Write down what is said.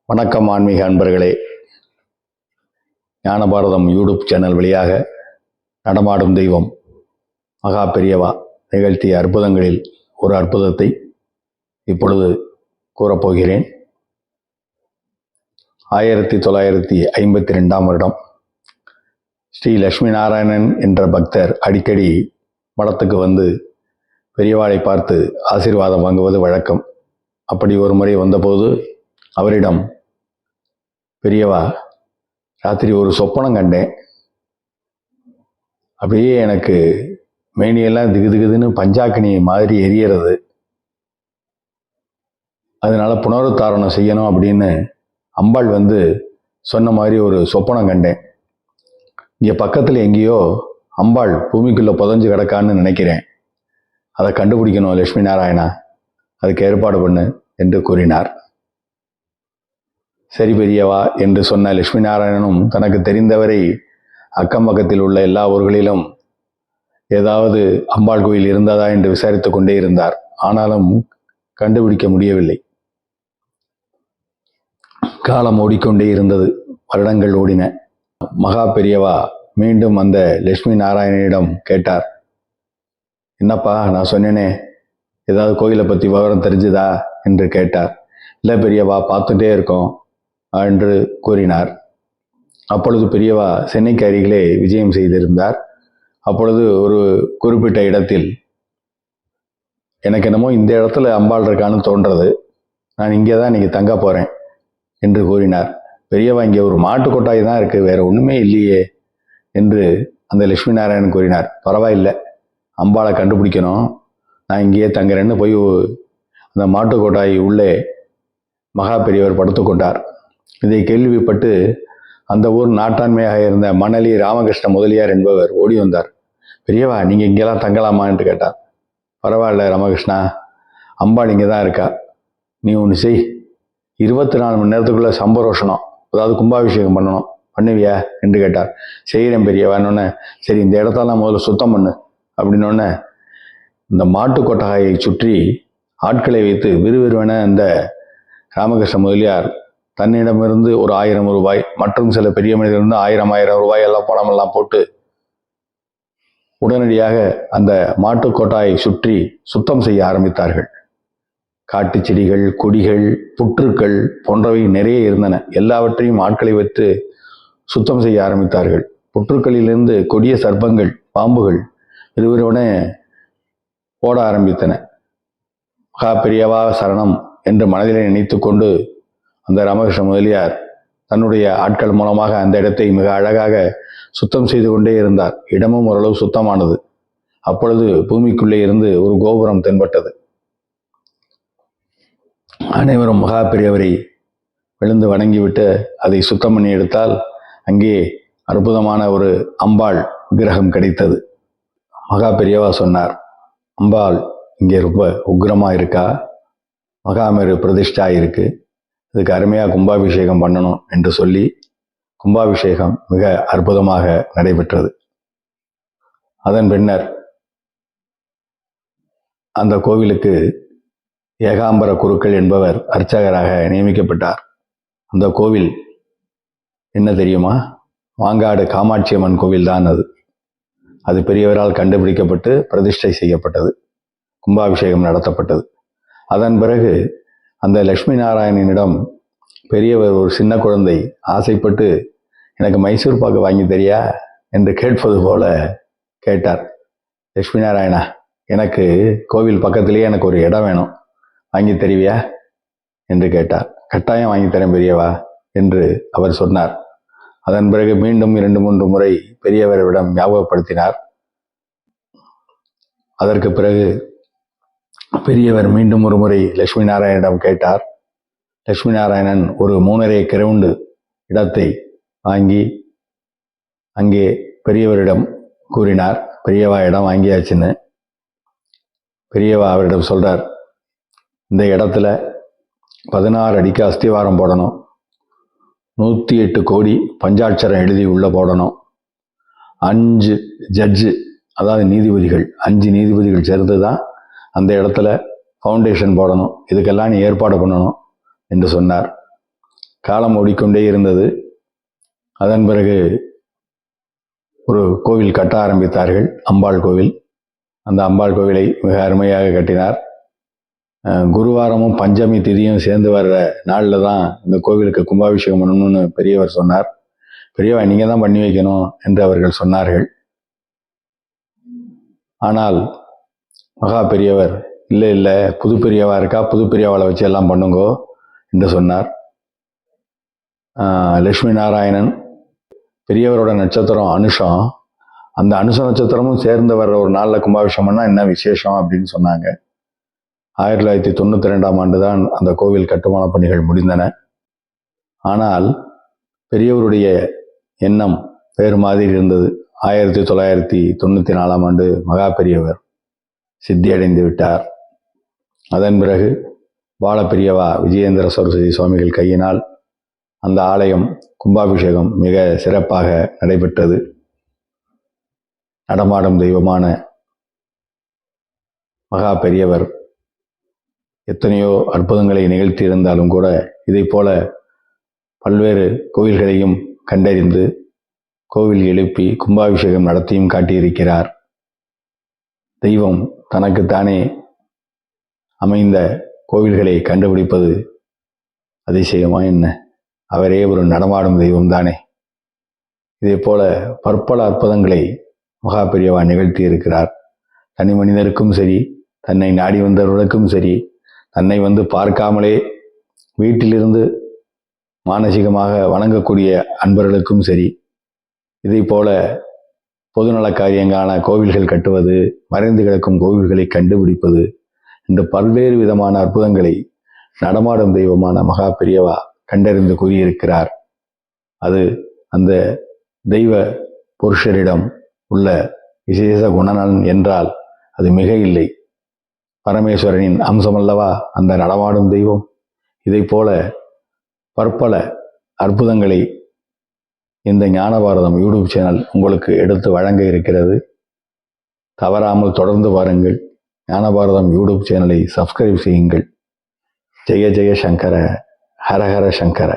வணக்கம் ஆன்மீக அன்பர்களே. ஞானபாரதம் யூடியூப் சேனல் வழியாக நடமாடும் தெய்வம் மகா பெரியவா நிகழ்த்திய அற்புதங்களில் ஒரு அற்புதத்தை இப்பொழுது கூறப்போகிறேன். 1952 வருடம் ஸ்ரீ லட்சுமி நாராயணன் என்ற பக்தர் அடிக்கடி மடத்துக்கு வந்து பெரியவாளை பார்த்து ஆசீர்வாதம் வாங்குவது வழக்கம். அப்படி ஒரு முறை வந்தபோது அவரிடம், பெரியவா, ராத்திரி ஒரு சொப்பனம் கண்டேன். அப்படியே எனக்கு மேனியெல்லாம் திகுதிகுதுன்னு பஞ்சாக்கினி மாதிரி எரியறது. அதனால புனருத்தாரணம் செய்யணும் அப்படின்னு அம்பாள் வந்து சொன்ன மாதிரி ஒரு சொப்பனம் கண்டேன். இங்கே பக்கத்தில் எங்கேயோ அம்பாள் பூமிக்குள்ளே புதஞ்சு கிடக்கான்னு நினைக்கிறேன். அதை கண்டுபிடிக்கணும் லட்சுமி நாராயணா, அதுக்கு ஏற்பாடு பண்ணு என்று கூறினார். சரி பெரியவா என்று சொன்ன லட்சுமி நாராயணனும் தனக்கு தெரிந்தவரை அக்கம் பக்கத்தில் உள்ள எல்லா ஊர்களிலும் ஏதாவது அம்பாள் கோயில் இருந்ததா என்று விசாரித்து கொண்டே இருந்தார். ஆனாலும் கண்டுபிடிக்க முடியவில்லை. காலம் ஓடிக்கொண்டே இருந்தது. வருடங்கள் ஓடின. மகா பெரியவா மீண்டும் அந்த லட்சுமி நாராயணனிடம் கேட்டார், என்னப்பா நான் சொன்னேனே, ஏதாவது கோயிலை பற்றி விவரம் தெரிஞ்சுதா என்று கேட்டார். இல்லை பெரியவா, பார்த்துட்டே இருக்கோம் என்று கூறினார். அப்பொழுது பெரியவா சென்னைக்கு அருகிலே விஜயம் செய்திருந்தார். அப்பொழுது ஒரு குறிப்பிட்ட இடத்தில், எனக்கு என்னமோ இந்த இடத்துல அம்பாள் இருக்கான்னு தோன்றது, நான் இங்கே தான் இன்னைக்கு தங்க போகிறேன் என்று கூறினார். பெரியவா, இங்கே ஒரு மாட்டு கொட்டாய் தான் இருக்குது, வேற ஒன்றுமே இல்லையே என்று அந்த லட்சுமி நாராயணன் கூறினார். பரவாயில்லை, அம்பாளை கண்டுபிடிக்கணும், நான் இங்கேயே தங்குறேன்னு போய் அந்த மாட்டு கொட்டாய் உள்ளே மகா பெரியவர் படுத்து கொண்டார். இதை கேள்விப்பட்டு அந்த ஊர் நாட்டாண்மையாக இருந்த மணலி ராமகிருஷ்ண முதலியார் என்பவர் ஓடி வந்தார். பெரியவா, நீங்கள் இங்கெல்லாம் தங்கலாமா என்று கேட்டார். பரவாயில்ல ராமகிருஷ்ணா, அம்பாள் இங்கே தான் இருக்கா, நீ ஒன்று செய், 24 மணி நேரத்துக்குள்ளே சம்பரோஷனம், அதாவது கும்பாபிஷேகம் பண்ணணும், பண்ணுவியா என்று கேட்டார். செய்கிறேன் பெரியவான்னு. சரி, இந்த இடத்தெல்லாம் முதல்ல சுத்தம் பண்ணு அப்படின்னோடனே இந்த மாட்டு கொட்டகையை சுற்றி ஆட்களை வைத்து விறுவிறுவென இந்த ராமகிருஷ்ண முதலியார் தன்னிடமிருந்து ஒரு 1000 ரூபாய் மற்றும் சில பெரிய மனிதர்ந்து 1000 ரூபாய் எல்லாம் பணமெல்லாம் போட்டு உடனடியாக அந்த மாட்டு கொட்டாயை சுற்றி சுத்தம் செய்ய ஆரம்பித்தார்கள். காட்டு செடிகள், கொடிகள், புற்றுக்கள் போன்றவை நிறைய இருந்தன. எல்லாவற்றையும் ஆட்களை வைத்து சுத்தம் செய்ய ஆரம்பித்தார்கள். புற்றுக்களிலிருந்து கொடிய சர்ப்பங்கள், பாம்புகள் விறுவிறுவன ஓட ஆரம்பித்தன. மகா பெரியவா சரணம் என்று மனதிலே நினைத்து கொண்டு அந்த ராமகிருஷ்ண முதலியார் தன்னுடைய ஆட்கள் மூலமாக அந்த இடத்தை மிக அழகாக சுத்தம் செய்து கொண்டே இருந்தார். இடமும் ஓரளவு சுத்தமானது. அப்பொழுது பூமிக்குள்ளே இருந்து ஒரு கோபுரம் தென்பட்டது. அனைவரும் மகா பெரியவரை விழுந்து வணங்கிவிட்டு அதை சுத்தம் பண்ணி எடுத்தால் அங்கே அற்புதமான ஒரு அம்பாள் விக்கிரகம் கிடைத்தது. மகா பெரியவா சொன்னார், அம்பாள் இங்கே ரொம்ப உக்ரமா இருக்கா, மகாமேரு பிரதிஷ்டா இருக்கு, இதுக்கு அருமையாக கும்பாபிஷேகம் பண்ணணும் என்று சொல்லி கும்பாபிஷேகம் மிக அற்புதமாக நடைபெற்றது. அதன் பின்னர் அந்த கோவிலுக்கு ஏகாம்பர குருக்கள் என்பவர் அர்ச்சகராக நியமிக்கப்பட்டார். அந்த கோவில் என்ன தெரியுமா? வாங்காடு காமாட்சி அம்மன் கோவில் தான் அது. அது பெரியவரால் கண்டுபிடிக்கப்பட்டு பிரதிஷ்டை செய்யப்பட்டது, கும்பாபிஷேகம் நடத்தப்பட்டது. அதன் பிறகு அந்த லட்சுமி நாராயணனிடம் பெரியவர் ஒரு சின்ன குழந்தை ஆசைப்பட்டு, எனக்கு மைசூர் பாக்கு வாங்கி தரியா என்று கேட்பது போல கேட்டார். லட்சுமி நாராயணா, எனக்கு கோவில் பக்கத்திலேயே எனக்கு ஒரு இடம் வேணும், வாங்கி தருவியா என்று கேட்டார். கட்டாயம் வாங்கி தரேன் பெரியவா என்று அவர் சொன்னார். அதன் பிறகு மீண்டும் 2-3 முறை பெரியவரிடம் ஞாபகப்படுத்தினார். அதற்கு பிறகு பெரியவர் மீண்டும் ஒரு முறை லட்சுமி நாராயணனிடம் கேட்டார். லட்சுமி நாராயணன் ஒரு 3.5 கிரவுண்டு இடத்தை வாங்கி அங்கே பெரியவரிடம் கூறினார். பெரியவா இடம் வாங்கியாச்சுன்னு. பெரியவா அவரிடம் சொல்றார், இந்த இடத்துல 16 அடிக்கு அஸ்திவாரம் போடணும், 108 கோடி பஞ்சாட்சரம் எழுதி உள்ள போடணும், 5 ஜட்ஜு, அதாவது நீதிபதிகள், 5 நீதிபதிகள் சேர்ந்து தான் அந்த இடத்துல ஃபவுண்டேஷன் போடணும், இதுக்கெல்லாம் நீ ஏற்பாடு பண்ணணும் என்று சொன்னார். காலம் ஓடிக்கொண்டே இருந்தது. அதன் பிறகு ஒரு கோவில் கட்ட ஆரம்பித்தார்கள், அம்பாள் கோவில். அந்த அம்பாள் கோவிலை மிக அருமையாக கட்டினார். குருவாரமும் பஞ்சமி திதியும் சேர்ந்து வர்ற நாளில் தான் இந்த கோவிலுக்கு கும்பாபிஷேகம் பண்ணணும்னு பெரியவர் சொன்னார். பெரியவா நீங்கள் தான் பண்ணி வைக்கணும் என்று அவர்கள் சொன்னார்கள். ஆனால் மகா பெரியவர் இல்லை புது பெரியவா இருக்கா, புது பெரியவாளை வச்சு எல்லாம் பண்ணுங்கோ என்று சொன்னார். லட்சுமி நாராயணன் பெரியவரோட நட்சத்திரம் அனுஷம். அந்த அனுஷ நட்சத்திரமும் சேர்ந்து வர்ற ஒரு நாளில் கும்பாபிஷேகம் பண்ணால் என்ன விசேஷம் அப்படின்னு சொன்னாங்க. 1992ஆம் ஆண்டு தான் அந்த கோவில் கட்டுமான பணிகள் முடிந்தன. ஆனால் பெரியவருடைய எண்ணம் வேறு மாதிரி இருந்தது. 1994ஆம் ஆண்டு மகா பெரியவர் சித்தியடைந்து விட்டார். அதன் பிறகு பால பெரியவா விஜயேந்திர சரஸ்வதி சுவாமிகள் கையினால் அந்த ஆலயம் கும்பாபிஷேகம் மிக சிறப்பாக நடைபெற்றது. நடமாடும் தெய்வமான மகா பெரியவர் எத்தனையோ அற்புதங்களை நிகழ்த்தி இருந்தாலும் கூட இதை போல பல்வேறு கோவில்களையும் கண்டறிந்து கோவில் எழுப்பி கும்பாபிஷேகம் நடத்தியும் காட்டியிருக்கிறார். தெய்வம் தனக்குத்தானே அமைந்த கோவில்களை கண்டுபிடிப்பது அதிசயமா என்ன? அவரே ஒரு நடமாடும் தெய்வம் தானே. இதே போல பற்பல அற்புதங்களை மகா பெரியவா நிகழ்த்தி இருக்கிறார். தனி மனிதருக்கும் சரி, தன்னை நாடி வந்தவர்களுக்கும் சரி, தன்னை வந்து பார்க்காமலே வீட்டிலிருந்து மானசீகமாக வணங்கக்கூடிய அன்பர்களுக்கும் சரி, இதை போல பொதுநல காரியங்களான கோவில்கள் கட்டுவது, மறைந்து கிடக்கும் கோவில்களை கண்டுபிடிப்பது என்று பல்வேறு விதமான அற்புதங்களை நடமாடும் தெய்வமான மகா பெரியவா கண்டறிந்து கூறியிருக்கிறார். அது அந்த தெய்வ புருஷரிடம் உள்ள விசேஷ குணநலன் என்றால் அது மிக இல்லை. பரமேஸ்வரனின் அம்சமல்லவா அந்த நடமாடும் தெய்வம். இதை போல பற்பல அற்புதங்களை இந்த ஞானபாரதம் யூடியூப் சேனல் உங்களுக்கு எடுத்து வழங்க இருக்கிறது. தவறாமல் தொடர்ந்து பாருங்கள். ஞானபாரதம் யூடியூப் சேனலை சப்ஸ்கிரைப் செய்யுங்கள். ஜெய ஜெய சங்கர, ஹரஹர சங்கர.